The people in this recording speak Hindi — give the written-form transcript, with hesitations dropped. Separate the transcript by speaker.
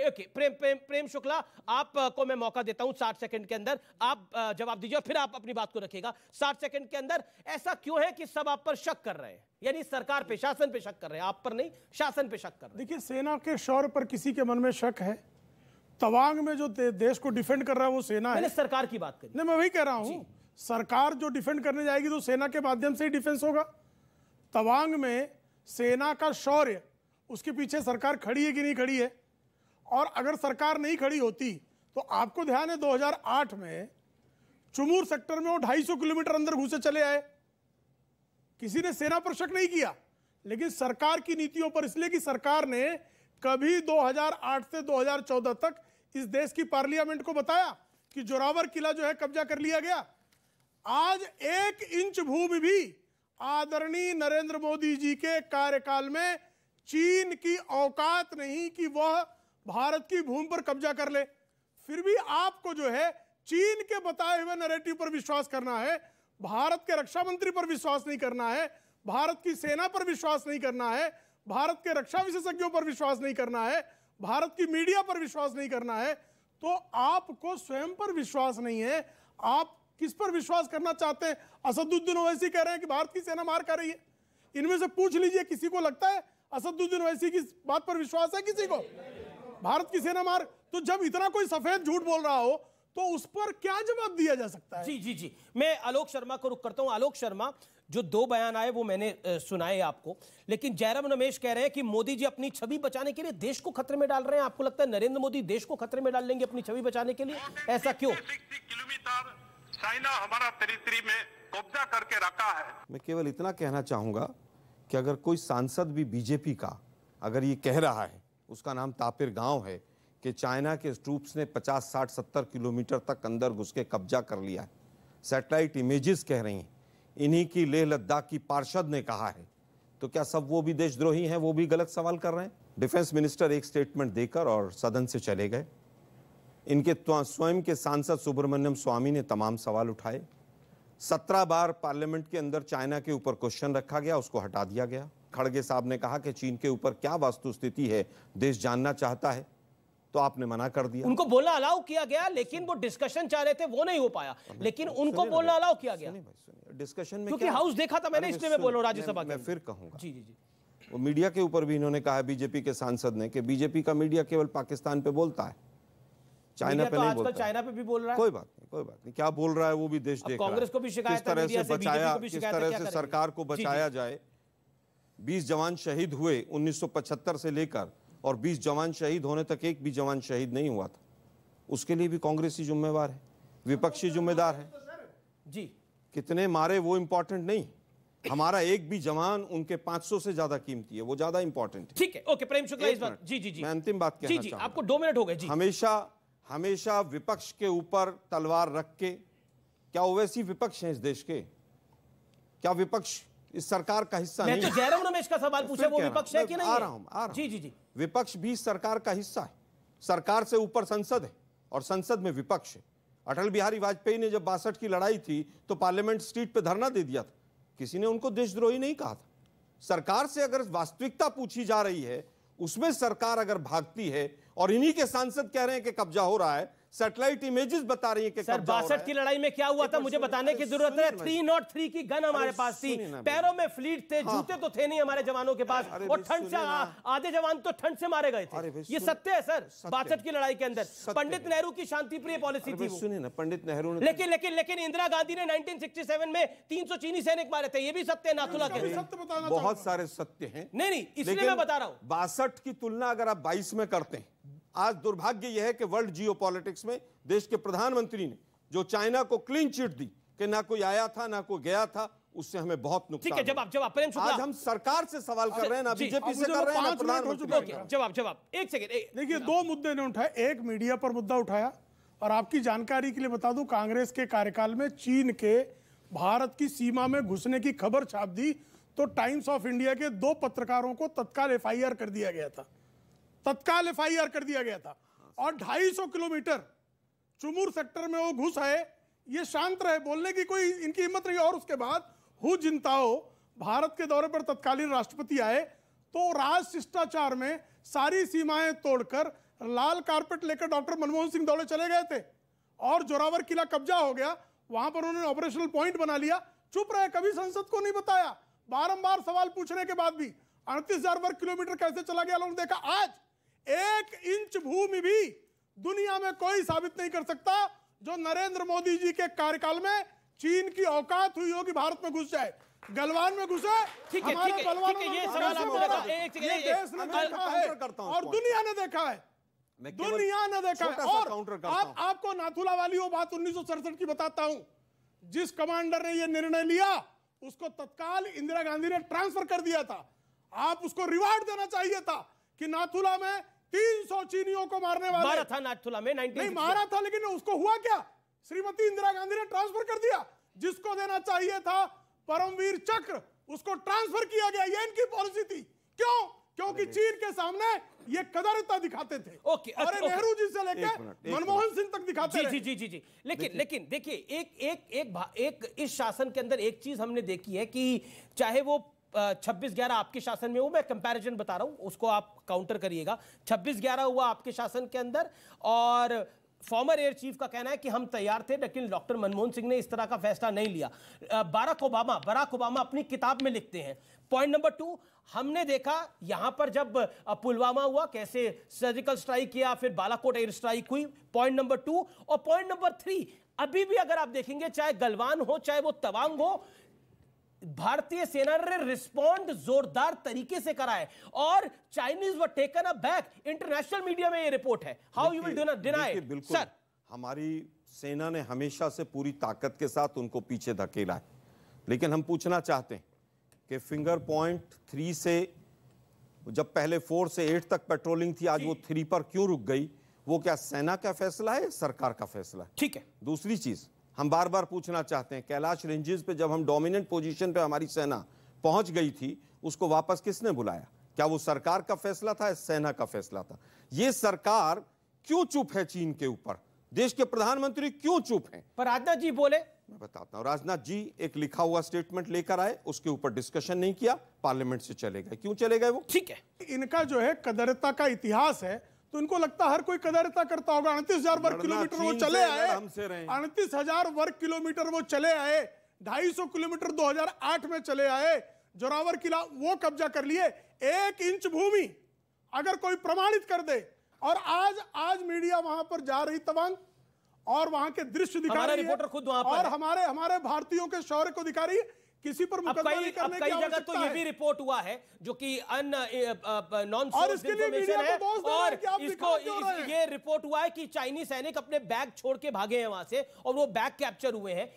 Speaker 1: ओके प्रेम शुक्ला, आपको मैं मौका देता हूं 60 सेकंड के अंदर आप जवाब दीजिए, फिर आप अपनी बात को रखिएगा 60 सेकंड के अंदर। ऐसा क्यों है कि सब आप पर शक कर रहे हैं, यानी सरकार पे, शासन पे शक कर रहे हैं, आप पर नहीं, शासन पे शक कर रहे हैं?
Speaker 2: देखिए, सेना के शौर्य पर किसी के मन में शक है। तवांग में जो देश को डिफेंड कर रहा है वो सेना है।
Speaker 1: मैंने सरकार की बात करी।
Speaker 2: नहीं, मैं वही कह रहा हूं, सरकार जो डिफेंड करने जाएगी तो सेना के माध्यम से ही डिफेंस होगा। तवांग में सेना का शौर्य, उसके पीछे सरकार खड़ी है कि नहीं खड़ी है, और अगर सरकार नहीं खड़ी होती तो आपको ध्यान है 2008 में चुमूर सेक्टर में वो 250 किलोमीटर अंदर घुसे चले आए। किसी ने सेना पर शक नहीं किया, लेकिन सरकार की नीतियों पर, इसलिए कि सरकार ने कभी 2008 से 2014 तक इस देश की पार्लियामेंट को बताया कि जोरावर किला जो है कब्जा कर लिया गया। आज 1 इंच भूमि भी आदरणीय नरेंद्र मोदी जी के कार्यकाल में चीन की औकात नहीं कि वह भारत की भूमि पर कब्जा कर ले। फिर भी आपको जो है चीन के बताए हुए नैरेटिव पर विश्वास करना है, भारत के रक्षा मंत्री पर विश्वास नहीं करना है, भारत की सेना पर विश्वास नहीं करना है, भारत के रक्षा विशेषज्ञों पर विश्वास नहीं करना है, भारत की मीडिया पर विश्वास नहीं करना है, तो आपको स्वयं पर विश्वास नहीं है। आप किस पर विश्वास करना चाहते हैं? असदुद्दीन ओवैसी कह रहे हैं कि भारत की सेना मार कर रही है। इनमें से पूछ लीजिए, किसी को लगता है असदुद्दीन ओवैसी की बात पर विश्वास है किसी को? भारत की सेना मार, तो जब इतना कोई सफेद झूठ बोल रहा हो तो उस पर क्या जवाब दिया जा सकता है?
Speaker 1: जी जी जी, मैं आलोक शर्मा को रुख करता हूं। आलोक शर्मा, जो 2 बयान आए वो मैंने सुनाए आपको, लेकिन जयराम रमेश कह रहे हैं कि मोदी जी अपनी छवि बचाने के लिए देश को खतरे में डाल रहे हैं। आपको लगता है नरेंद्र मोदी देश को खतरे में डाल लेंगे अपनी छवि बचाने के लिए? ऐसा क्यों?
Speaker 3: किलोमीटर चाइना हमारा टेरिटरी में कब्जा करके रखा है।
Speaker 4: मैं केवल इतना कहना चाहूंगा कि अगर कोई सांसद भी बीजेपी का अगर ये कह रहा है, उसका नाम तापिर गांव है, कि चाइना के ट्रूप्स ने 50, 60, 70 किलोमीटर तक अंदर घुस के कब्जा कर लिया है, सैटेलाइट इमेजेस कह रही हैं, इन्हीं की लेह लद्दाख की पार्षद ने कहा है, तो क्या सब वो भी देशद्रोही हैं? वो भी गलत सवाल कर रहे हैं? डिफेंस मिनिस्टर एक स्टेटमेंट देकर और सदन से चले गए। इनके स्वयं के सांसद सुब्रमण्यम स्वामी ने तमाम सवाल उठाए। 17 बार पार्लियामेंट के अंदर चाइना के ऊपर क्वेश्चन रखा गया, उसको हटा दिया गया। खड़गे साहब ने कहा कि चीन के ऊपर क्या वास्तुस्थिति है देश जानना चाहता है, तो आपने मना कर दिया।
Speaker 1: उनको बोलना अलाउ किया गया, लेकिन वो डिस्कशन चाह रहे थे, वो नहीं हो पाया, लेकिन उनको बोलना अलाउ किया गया।
Speaker 4: डिस्कशन में
Speaker 1: क्योंकि हाउस देखा था मैंने, इसलिए मैं बोल रहा हूं राज्यसभा के।
Speaker 4: मैं फिर कहूंगा,
Speaker 1: जी जी जी,
Speaker 4: वो मीडिया के ऊपर भी इन्होंने कहा, बीजेपी के सांसद ने, कि बीजेपी का मीडिया केवल पाकिस्तान पे बोलता है, चाइना पे नहीं बोलता।
Speaker 1: चाइना पे भी बोल रहा है।
Speaker 4: कोई बात नहीं, कोई बात नहीं, क्या बोल रहा है वो भी देश देख रहा है।
Speaker 1: कांग्रेस को भी शिकायत है,
Speaker 4: किस तरह से बचाया, किस तरह से सरकार को बचाया जाए। 20 जवान शहीद हुए 1975 से लेकर, और 20 जवान शहीद होने तक एक भी जवान शहीद नहीं हुआ था। उसके लिए भी कांग्रेसी जिम्मेवार है, विपक्षी जिम्मेदार है।
Speaker 1: जी,
Speaker 4: कितने मारे वो इंपॉर्टेंट नहीं, हमारा एक भी जवान उनके 500 से ज्यादा कीमती है, वो ज्यादा इंपॉर्टेंट है।
Speaker 1: ठीक है, ओके प्रेम शुक्ला, इस बात जी जी जी,
Speaker 4: मैं अंतिम बात कहना चाहूंगा।
Speaker 1: आपको 2 मिनट हो गए जी।
Speaker 4: हमेशा विपक्ष के ऊपर तलवार रख के, क्या ओवैसी विपक्ष है इस देश के? क्या विपक्ष इस सरकार का हिस्सा नहीं?
Speaker 1: मैं तो जयराम रमेश का सवाल पूछा, वो विपक्ष है कि नहीं?
Speaker 4: आ रहा हूं।
Speaker 1: जी जी जी,
Speaker 4: विपक्ष भी सरकार का हिस्सा है। सरकार से ऊपर संसद है और संसद में विपक्ष है। अटल बिहारी वाजपेयी ने जब 62 की लड़ाई थी तो पार्लियामेंट स्ट्रीट पे धरना दे दिया था, किसी ने उनको देशद्रोही नहीं कहा था। सरकार से अगर वास्तविकता पूछी जा रही है, उसमें सरकार अगर भागती है, और इन्हीं के सांसद कह रहे हैं कि कब्जा हो रहा है, सैटेलाइट इमेजेस बता रही है कि
Speaker 1: सर 62 की लड़ाई में क्या हुआ था मुझे बताने की जरूरत है। 303 की गन हमारे पास थी, पैरों में फ्लीट थे, जूते तो थे नहीं हमारे जवानों के पास, और ठंड से आधे जवान तो ठंड से मारे गए थे। ये सत्य है सर। 62 की लड़ाई के अंदर पंडित नेहरू की शांति प्रिय पॉलिसी थी।
Speaker 4: सुनिए ना, पंडित नेहरू ने,
Speaker 1: लेकिन इंदिरा गांधी ने 1967 में 300 चीनी सैनिक मारे थे, ये भी सत्य है नाथुला के।
Speaker 4: बहुत सारे सत्य हैं।
Speaker 1: नहीं, इसलिए मैं बता रहा हूं।
Speaker 4: 62 की तुलना अगर आप 22 में करते हैं, आज दुर्भाग्य यह है कि वर्ल्ड जियोपॉलिटिक्स में देश के प्रधानमंत्री ने जो चाइना को क्लीन चिट दी कि ना कोई आया था ना कोई गया था, उससे हमें बहुत नुकसान।
Speaker 1: ठीक है, जवाब प्रेम शुक्ला,
Speaker 4: आज हम सरकार से सवाल कर रहे हैं ना बीजेपी से कर रहे हैं ना प्रधानमंत्री।
Speaker 1: जवाब 1 सेकंड।
Speaker 2: देखिए, 2 मुद्दे ने उठाए। एक मीडिया पर मुद्दा उठाया, और आपकी जानकारी के लिए बता दूं, कांग्रेस के कार्यकाल में चीन के भारत की सीमा में घुसने की खबर छाप दी तो टाइम्स ऑफ इंडिया के 2 पत्रकारों को तत्काल FIR कर दिया गया था। तत्काल FIR कर दिया गया था। और 250 किलोमीटर चुमूर सेक्टर में वो घुस आए, ये शांत रहे, बोलने की कोई इनकी हिम्मत नहीं। और उसके बाद हु जिनताओ भारत के दौरे पर तत्कालीन राष्ट्रपति आए, तो राज शिष्टाचार में सारी सीमाएं तोड़कर लाल कारपेट लेकर डॉक्टर मनमोहन सिंह दौड़े चले गए थे और जोरावर किला कब्जा हो गया, वहां पर उन्होंने ऑपरेशनल पॉइंट बना लिया, चुप रहे, कभी संसद को नहीं बताया। बारंबार सवाल पूछने के बाद भी 38,000 वर्ग किलोमीटर कैसे चला गया, लोगों ने देखा। आज 1 इंच भूमि भी दुनिया में कोई साबित नहीं कर सकता जो नरेंद्र मोदी जी के कार्यकाल में चीन की औकात हुई हो कि भारत में घुस जाए, गलवान में घुसे।
Speaker 1: ठीक है,
Speaker 2: हमारे बलवानों
Speaker 1: ठीक है,
Speaker 2: ने
Speaker 1: ये
Speaker 2: कैसे
Speaker 1: सवाल आपने
Speaker 2: मारा,
Speaker 1: रखा, एक
Speaker 2: ये देश ने देखा है और दुनिया ने देखा है, दुनिया ने देखा है। और आपको नाथुला वाली वो बात 1967 की बताता हूं, जिस कमांडर ने ये निर्णय लिया उसको तत्काल इंदिरा गांधी ने ट्रांसफर कर दिया था। आप उसको रिवार्ड देना चाहिए था कि नाथुला में 300 चीनियों को मारने वाले
Speaker 1: मारा था, नाथुला में
Speaker 2: नहीं मारा था, लेकिन उसको हुआ क्या, श्रीमती इंदिरा गांधी ने ट्रांसफर कर दिया। जिसको देना चाहिए था परमवीर चक्र, उसको ट्रांसफर किया गया। ये इनकी पॉलिसी थी। क्यों? क्योंकि चीन के सामने ये कदरता दिखाते थे।
Speaker 1: ओके,
Speaker 2: और नेहरू जी से लेकर मनमोहन सिंह तक दिखाते
Speaker 1: जी जी जी जी। लेकिन देखिए, एक इस शासन के अंदर एक चीज हमने देखी है कि चाहे वो 26/11 आपके शासन में हो, मैं कंपैरिजन बता रहा हूं, उसको आप काउंटर करिएगा। 26/11 हुआ आपके शासन के अंदर और फॉर्मर एयर चीफ का कहना है कि हम तैयार थे, लेकिन डॉक्टर मनमोहन सिंह ने इस तरह का फैसला नहीं लिया। बराक ओबामा अपनी किताब में लिखते हैं। पॉइंट नंबर 2, हमने देखा यहां पर जब पुलवामा हुआ, कैसे सर्जिकल स्ट्राइक किया, फिर बालाकोट एयर स्ट्राइक हुई। पॉइंट नंबर 2 और पॉइंट नंबर 3, अभी भी अगर आप देखेंगे, चाहे गलवान हो चाहे वो तवांग हो, भारतीय सेना ने रिस्पॉन्ड जोरदार तरीके से करा है और Chinese were taken a back. International media में ये रिपोर्ट है। How you will deny?
Speaker 4: बिल्कुल सर, हमारी सेना ने हमेशा से पूरी ताकत के साथ उनको पीछे धकेला है, लेकिन हम पूछना चाहते हैं कि फिंगर पॉइंट 3 से जब पहले 4 से 8 तक पेट्रोलिंग थी, आज वो 3 पर क्यों रुक गई? वो क्या सेना का फैसला है, सरकार का फैसला है?
Speaker 1: ठीक है।
Speaker 4: दूसरी चीज हम बार बार पूछना चाहते हैं, कैलाश रेंजेस पे जब हम डोमिनेंट पोजीशन पे हमारी सेना पहुंच गई थी, उसको वापस किसने बुलाया? क्या वो सरकार का फैसला था या सेना का फैसला था? ये सरकार क्यों चुप है चीन के ऊपर? देश के प्रधानमंत्री क्यों चुप हैं?
Speaker 1: पर राजनाथ जी बोले,
Speaker 4: मैं बताता हूं। राजनाथ जी एक लिखा हुआ स्टेटमेंट लेकर आए, उसके ऊपर डिस्कशन नहीं किया, पार्लियामेंट से चले गए। क्यों चले गए वो?
Speaker 1: ठीक है,
Speaker 2: इनका जो है कदरता का इतिहास है, तो इनको लगता हर कोई कदरता करता होगा। 38,000 वर्ग किलोमीटर वो चले आए, 38,000 वर्ग किलोमीटर वो चले आए, 250 किलोमीटर 2008 में चले आए, जोरावर किला वो कब्जा कर लिए। 1 इंच भूमि अगर कोई प्रमाणित कर दे, और आज मीडिया वहां पर जा रही तवांग और वहां के दृश्य दिखा रही है,
Speaker 1: खुद वहां पर
Speaker 2: और हमारे भारतीयों के शौर्य को दिखा रही है। किसी पर मुकदमा नहीं करने की
Speaker 1: जगह तो ये भी रिपोर्ट हुआ है जो कि नॉन सोर्स इंफॉर्मेशन है, और इसको ये रिपोर्ट हुआ है कि चाइनीज सैनिक अपने बैग छोड़ के भागे हैं वहां से और वो बैग कैप्चर हुए हैं।